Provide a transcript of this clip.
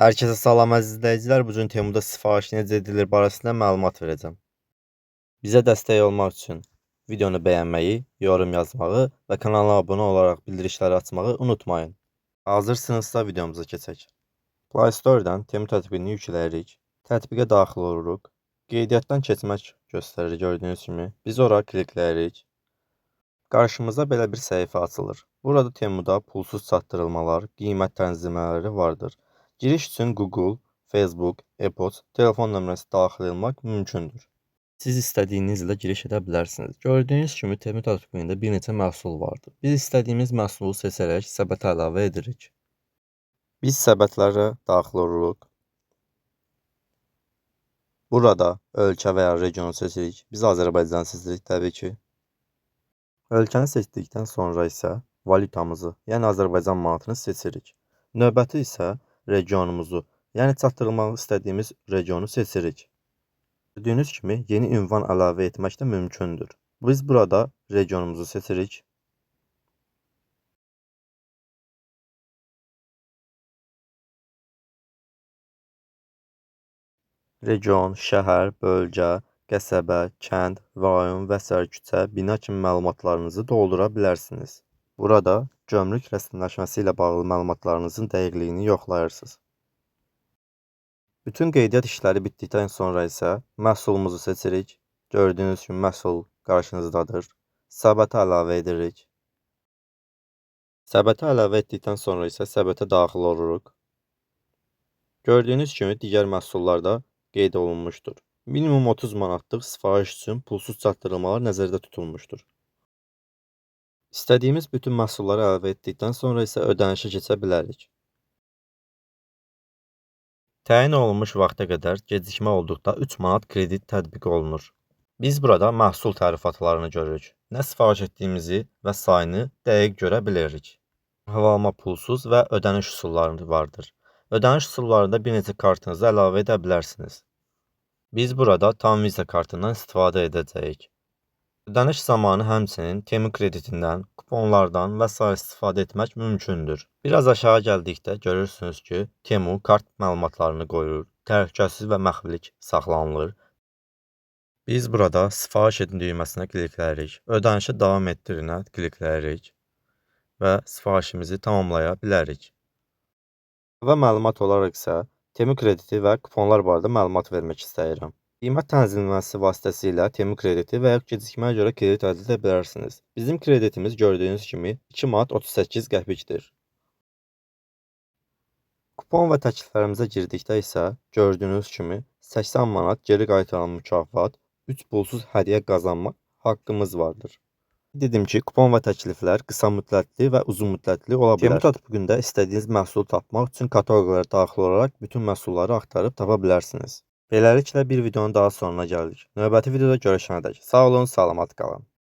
Hər kəsə salam əziz izləyicilər. Bu gün Temuda sifariş necə edilir barəsində məlumat verəcəm. Bizə dəstək olmaq üçün videonu bəyənməyi, yorum yazmağı və kanala abunə olaraq bildirişləri açmağı unutmayın. Hazırsınızsa videomuza keçək. Play Store-dan Temu tətbiqini yükləyirik. Tətbiqə daxil oluruq. Qeydiyyatdan keçmək göstərir gördüyünüz kimi. Biz ora klikləyirik. Qarşımıza belə bir səhifə açılır. Burada Temuda pulsuz çatdırılmalar, qiymət tənzimlələri vardır. Giriş üçün Google, Facebook, e-poçt, telefon nömrəsi daxil etmək mümkündür. Siz istədiyinizlə giriş edə bilərsiniz. Gördüyünüz kimi Temu tətbiqində bir neçə məhsul vardır. Biz istədiyimiz məhsulu seçərək səbətə əlavə edirik. Biz səbətlərə daxil oluruq. Burada ölkə və ya regionu seçirik. Biz Azərbaycanı seçirik təbii ki. Ölkəni seçdikdən sonra isə valyutamızı, yəni Azərbaycan manatını seçirik. Növbəti isə regionumuzu, yəni çatdırılmaq istədiyimiz regionu seçirik. Gördüyünüz kimi yeni ünvan əlavə etmək də mümkündür. Biz burada regionumuzu seçirik. Region, şəhər, bölgə, qəsəbə, kənd, rayon və s. küçə, bina kimi məlumatlarınızı doldura bilərsiniz. Burada gömrük rəsmiləşməsi ilə bağlı məlumatlarınızın dəqiqliyini yoxlayırsınız. Bütün qeydiyyat işləri bitdikdən sonra isə məhsulumuzu seçirik. Gördüyünüz kimi məhsul qarşınızdadır. Səbətə əlavə edirik. Səbətə əlavə etdikdən sonra isə səbətə daxil oluruq. Gördüyünüz kimi digər məhsullar da qeyd olunmuşdur. Minimum 30 manatlıq sifariş üçün pulsuz çatdırılmalar nəzərdə tutulmuşdur. İstədiyimiz bütün məhsulları əlavə etdikdən sonra isə ödənişə keçə bilərik. Təyin olunmuş vaxta qədər gecikmə olduqda 3 manat kredit tətbiq olunur. Biz burada məhsul tərifatlarını görürük. Nə sifariş etdiyimizi və sayını dəqiq görə bilirik. Havalama pulsuz və ödəniş üsulları vardır. Ödəniş üsullarında bir neçə kartınızı əlavə edə bilərsiniz. Biz burada tam Visa kartından istifadə edəcəyik. Ödəniş zamanı həmçinin Temu kreditindən, kuponlardan və s. istifadə etmək mümkündür. Biraz aşağı gəldikdə görürsünüz ki, Temu kart məlumatlarını qoyur, təhlükəsiz və məxfilik saxlanılır. Biz burada sifariş edin düyməsinə klikləyirik, ödənişə davam etdirinə klikləyirik və sifarişimizi tamamlaya bilərik. Və məlumat olaraq isə Temu krediti və kuponlar barədə məlumat vermək istəyirəm. Qiymət tənzimləməsi vasitəsilə Temu krediti və ya gecikməyə görə kredit əldə edə bilərsiniz. Bizim kreditimiz gördüyünüz kimi 2 manat 38 qəpikdir. Kupon və təkliflərimizə girdikdə isə gördüyünüz kimi 80 manat geri qaytarılan mükafat, 3 pulsuz hədiyyə qazanmaq haqqımız vardır. Dedim ki, kupon və təkliflər qısa müddətli və uzun müddətli ola bilər. Temu tətbiqində istədiyiniz məhsulu tapmaq üçün kateqoriyalara daxil olaraq bütün məhsulları axtarıb tapa bilərsiniz. Beləliklə bir videonun daha sonuna gəldik. Növbəti videoda görüşənədək sağ olun, salamat qalın.